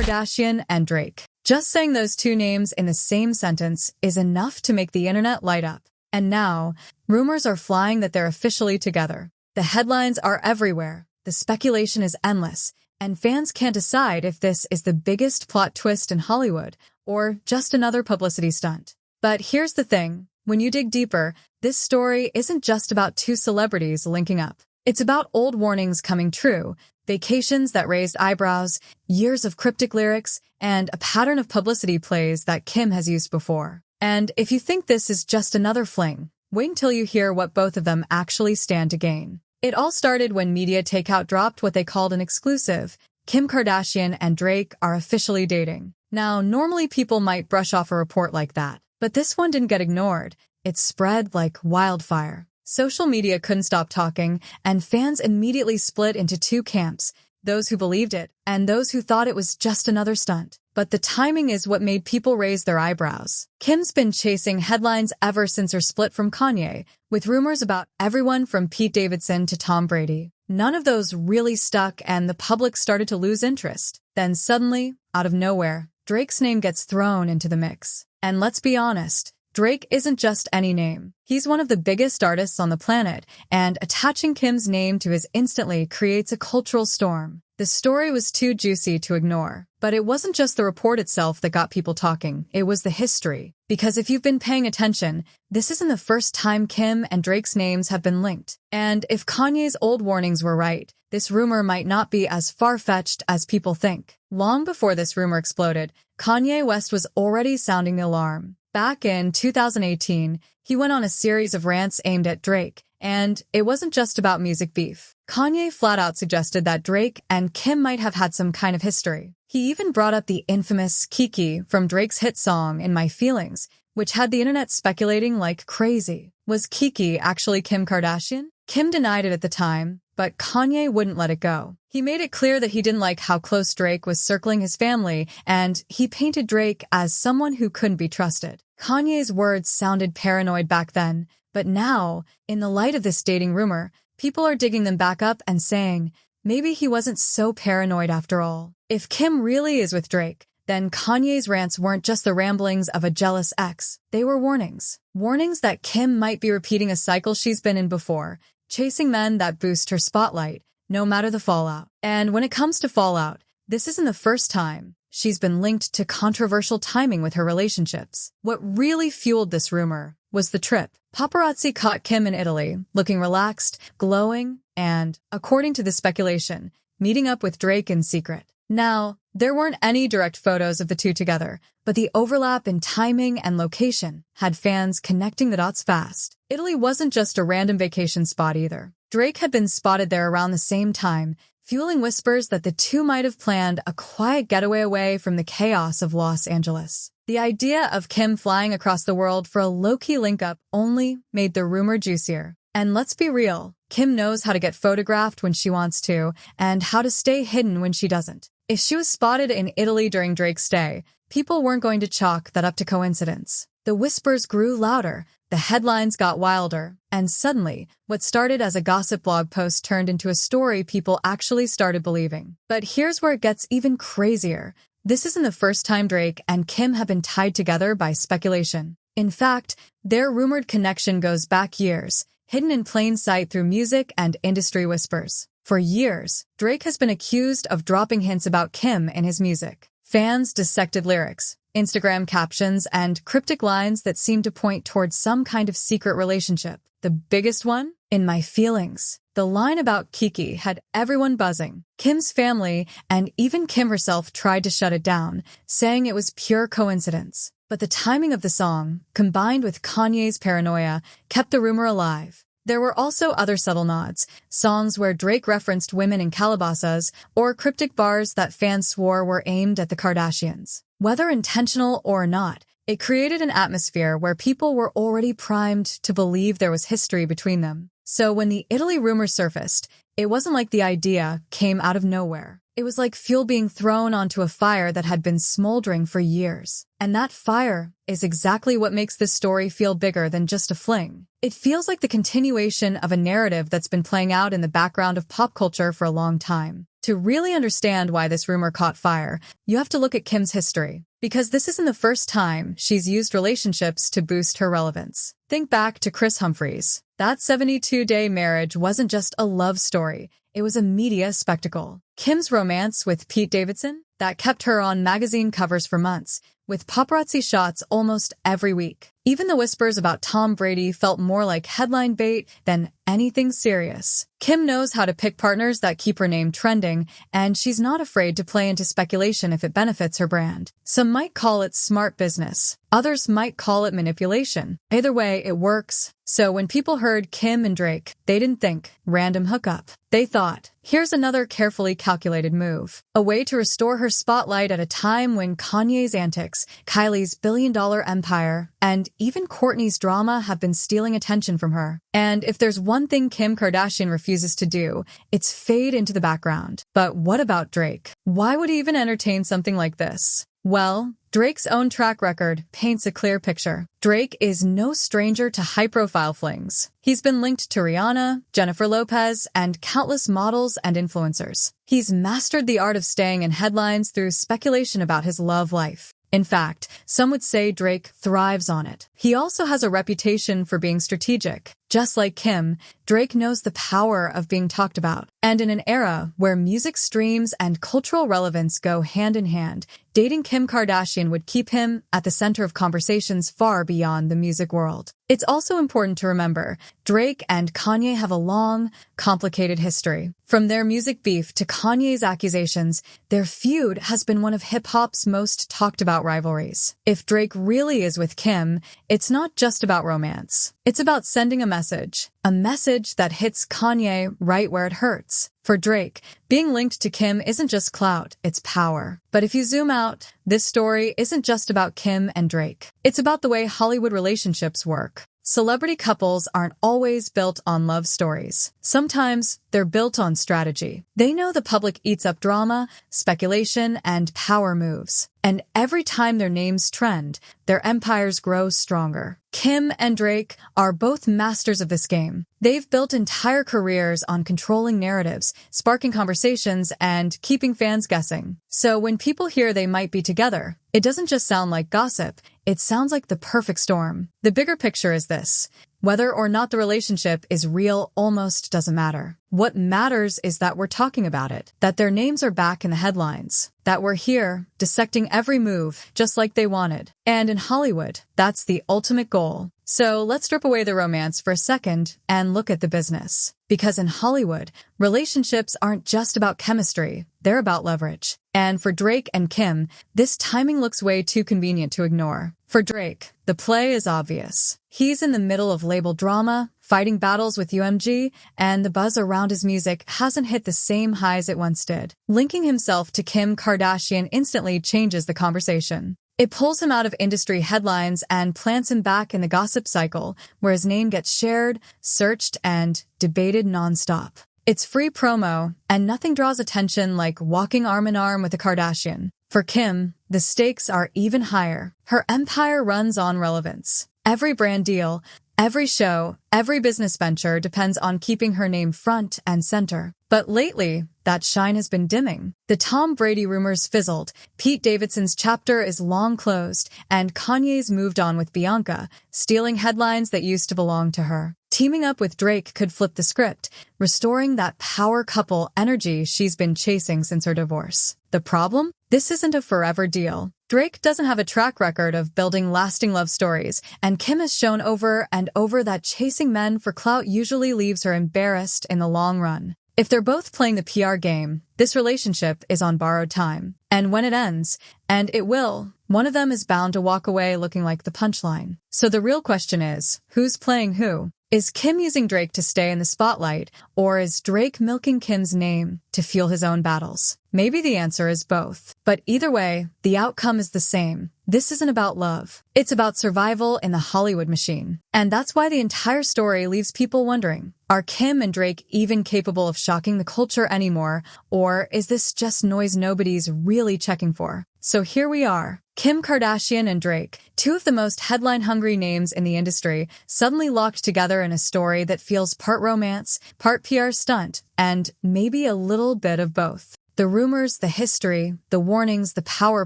Kardashian and Drake. Just saying those two names in the same sentence is enough to make the internet light up. And now, rumors are flying that they're officially together. The headlines are everywhere, the speculation is endless, and fans can't decide if this is the biggest plot twist in Hollywood or just another publicity stunt. But here's the thing, when you dig deeper, this story isn't just about two celebrities linking up. It's about old warnings coming true, vacations that raised eyebrows, years of cryptic lyrics, and a pattern of publicity plays that Kim has used before. And if you think this is just another fling, wait until you hear what both of them actually stand to gain. It all started when Media Takeout dropped what they called an exclusive. Kim Kardashian and Drake are officially dating. Now, normally people might brush off a report like that, but this one didn't get ignored. It spread like wildfire. Social media couldn't stop talking, and fans immediately split into two camps, those who believed it and those who thought it was just another stunt. But the timing is what made people raise their eyebrows. Kim's been chasing headlines ever since her split from Kanye, with rumors about everyone from Pete Davidson to Tom Brady. None of those really stuck, and the public started to lose interest. Then suddenly, out of nowhere, Drake's name gets thrown into the mix. And let's be honest, Drake isn't just any name. He's one of the biggest artists on the planet, and attaching Kim's name to his instantly creates a cultural storm. The story was too juicy to ignore. But it wasn't just the report itself that got people talking, it was the history. Because if you've been paying attention, this isn't the first time Kim and Drake's names have been linked. And if Kanye's old warnings were right, this rumor might not be as far-fetched as people think. Long before this rumor exploded, Kanye West was already sounding the alarm. Back in 2018, he went on a series of rants aimed at Drake, and it wasn't just about music beef. Kanye flat out suggested that Drake and Kim might have had some kind of history. He even brought up the infamous Kiki from Drake's hit song In My Feelings, which had the internet speculating like crazy. Was Kiki actually Kim Kardashian? Kim denied it at the time, but Kanye wouldn't let it go. He made it clear that he didn't like how close Drake was circling his family, and he painted Drake as someone who couldn't be trusted. Kanye's words sounded paranoid back then, but now, in the light of this dating rumor, people are digging them back up and saying, maybe he wasn't so paranoid after all. If Kim really is with Drake, then Kanye's rants weren't just the ramblings of a jealous ex. They were warnings. Warnings that Kim might be repeating a cycle she's been in before, chasing men that boost her spotlight, no matter the fallout. And when it comes to fallout, this isn't the first time she's been linked to controversial timing with her relationships. What really fueled this rumor was the trip. Paparazzi caught Kim in Italy, looking relaxed, glowing, and, according to the speculation, meeting up with Drake in secret. Now, there weren't any direct photos of the two together, but the overlap in timing and location had fans connecting the dots fast. Italy wasn't just a random vacation spot either. Drake had been spotted there around the same time, fueling whispers that the two might have planned a quiet getaway away from the chaos of Los Angeles. The idea of Kim flying across the world for a low-key link-up only made the rumor juicier. And let's be real, Kim knows how to get photographed when she wants to, and how to stay hidden when she doesn't. If she was spotted in Italy during Drake's stay, people weren't going to chalk that up to coincidence. The whispers grew louder, the headlines got wilder, and suddenly, what started as a gossip blog post turned into a story people actually started believing. But here's where it gets even crazier. This isn't the first time Drake and Kim have been tied together by speculation. In fact, their rumored connection goes back years, hidden in plain sight through music and industry whispers. For years, Drake has been accused of dropping hints about Kim in his music. Fans dissected lyrics, Instagram captions, and cryptic lines that seemed to point towards some kind of secret relationship. The biggest one? In My Feelings. The line about Kiki had everyone buzzing. Kim's family and even Kim herself tried to shut it down, saying it was pure coincidence. But the timing of the song, combined with Kanye's paranoia, kept the rumor alive. There were also other subtle nods, songs where Drake referenced women in Calabasas, or cryptic bars that fans swore were aimed at the Kardashians. Whether intentional or not, it created an atmosphere where people were already primed to believe there was history between them. So when the Italy rumor surfaced, it wasn't like the idea came out of nowhere. It was like fuel being thrown onto a fire that had been smoldering for years. And that fire is exactly what makes this story feel bigger than just a fling. It feels like the continuation of a narrative that's been playing out in the background of pop culture for a long time. To really understand why this rumor caught fire, you have to look at Kim's history. Because this isn't the first time she's used relationships to boost her relevance. Think back to Kris Humphries. That 72-day marriage wasn't just a love story, it was a media spectacle. Kim's romance with Pete Davidson, that kept her on magazine covers for months, with paparazzi shots almost every week. Even the whispers about Tom Brady felt more like headline bait than anything serious. Kim knows how to pick partners that keep her name trending, and she's not afraid to play into speculation if it benefits her brand. Some might call it smart business. Others might call it manipulation. Either way, it works. So when people heard Kim and Drake, they didn't think random hookup. They thought, here's another carefully calculated move. A way to restore her spotlight at a time when Kanye's antics, Kylie's billion-dollar empire, and even Kourtney's drama have been stealing attention from her. And if there's one thing Kim Kardashian refuses to do, it's fade into the background. But what about Drake? Why would he even entertain something like this? Well, Drake's own track record paints a clear picture. Drake is no stranger to high-profile flings. He's been linked to Rihanna, Jennifer Lopez, and countless models and influencers. He's mastered the art of staying in headlines through speculation about his love life. In fact, some would say Drake thrives on it. He also has a reputation for being strategic. Just like Kim, Drake knows the power of being talked about. And in an era where music streams and cultural relevance go hand in hand, dating Kim Kardashian would keep him at the center of conversations far beyond the music world. It's also important to remember, Drake and Kanye have a long, complicated history. From their music beef to Kanye's accusations, their feud has been one of hip-hop's most talked about rivalries. If Drake really is with Kim, it's not just about romance. It's about sending a message that hits Kanye right where it hurts. For Drake, being linked to Kim isn't just clout, it's power. But if you zoom out, this story isn't just about Kim and Drake. It's about the way Hollywood relationships work. Celebrity couples aren't always built on love stories. Sometimes they're built on strategy. They know the public eats up drama, speculation, and power moves. And every time their names trend, their empires grow stronger. Kim and Drake are both masters of this game. They've built entire careers on controlling narratives, sparking conversations, and keeping fans guessing. So when people hear they might be together, it doesn't just sound like gossip, it sounds like the perfect storm. The bigger picture is this. Whether or not the relationship is real almost doesn't matter. What matters is that we're talking about it, that their names are back in the headlines, that we're here, dissecting every move, just like they wanted. And in Hollywood, that's the ultimate goal. So let's strip away the romance for a second and look at the business. Because in Hollywood, relationships aren't just about chemistry, they're about leverage. And for Drake and Kim, this timing looks way too convenient to ignore. For Drake, the play is obvious. He's in the middle of label drama, fighting battles with UMG, and the buzz around his music hasn't hit the same highs it once did. Linking himself to Kim Kardashian instantly changes the conversation. It pulls him out of industry headlines and plants him back in the gossip cycle, where his name gets shared, searched, and debated nonstop. It's free promo, and nothing draws attention like walking arm in arm with a Kardashian. For Kim, the stakes are even higher. Her empire runs on relevance. Every brand deal, every show, every business venture depends on keeping her name front and center. But lately, that shine has been dimming. The Tom Brady rumors fizzled, Pete Davidson's chapter is long closed, and Kanye's moved on with Bianca, stealing headlines that used to belong to her. Teaming up with Drake could flip the script, restoring that power couple energy she's been chasing since her divorce. The problem? This isn't a forever deal. Drake doesn't have a track record of building lasting love stories, and Kim has shown over and over that chasing men for clout usually leaves her embarrassed in the long run. If they're both playing the PR game, this relationship is on borrowed time. And when it ends, and it will, one of them is bound to walk away looking like the punchline. So the real question is, who's playing who? Is Kim using Drake to stay in the spotlight, or is Drake milking Kim's name to fuel his own battles? Maybe the answer is both. But either way, the outcome is the same. This isn't about love. It's about survival in the Hollywood machine. And that's why the entire story leaves people wondering, Are Kim and Drake even capable of shocking the culture anymore, or is this just noise nobody's really checking for? So here we are. Kim Kardashian and Drake, two of the most headline-hungry names in the industry, suddenly locked together in a story that feels part romance, part PR stunt, and maybe a little bit of both. The rumors, the history, the warnings, the power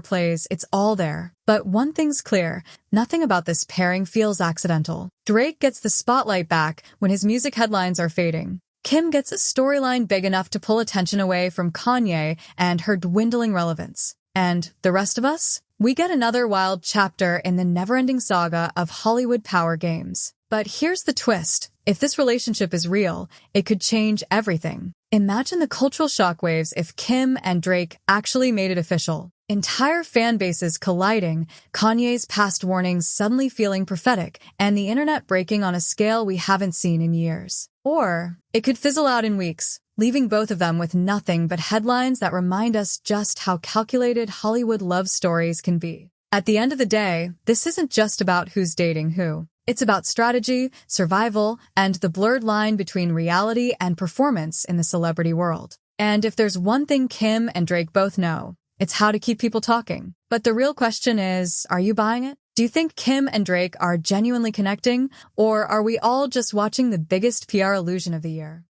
plays, it's all there. But one thing's clear, nothing about this pairing feels accidental. Drake gets the spotlight back when his music headlines are fading. Kim gets a storyline big enough to pull attention away from Kanye and her dwindling relevance. And the rest of us? We get another wild chapter in the never-ending saga of Hollywood power games. But here's the twist. If this relationship is real, it could change everything. Imagine the cultural shockwaves if Kim and Drake actually made it official. Entire fan bases colliding, Kanye's past warnings suddenly feeling prophetic, and the internet breaking on a scale we haven't seen in years. Or it could fizzle out in weeks, leaving both of them with nothing but headlines that remind us just how calculated Hollywood love stories can be. At the end of the day, this isn't just about who's dating who. It's about strategy, survival, and the blurred line between reality and performance in the celebrity world. And if there's one thing Kim and Drake both know, it's how to keep people talking. But the real question is, are you buying it? Do you think Kim and Drake are genuinely connecting, or are we all just watching the biggest PR illusion of the year?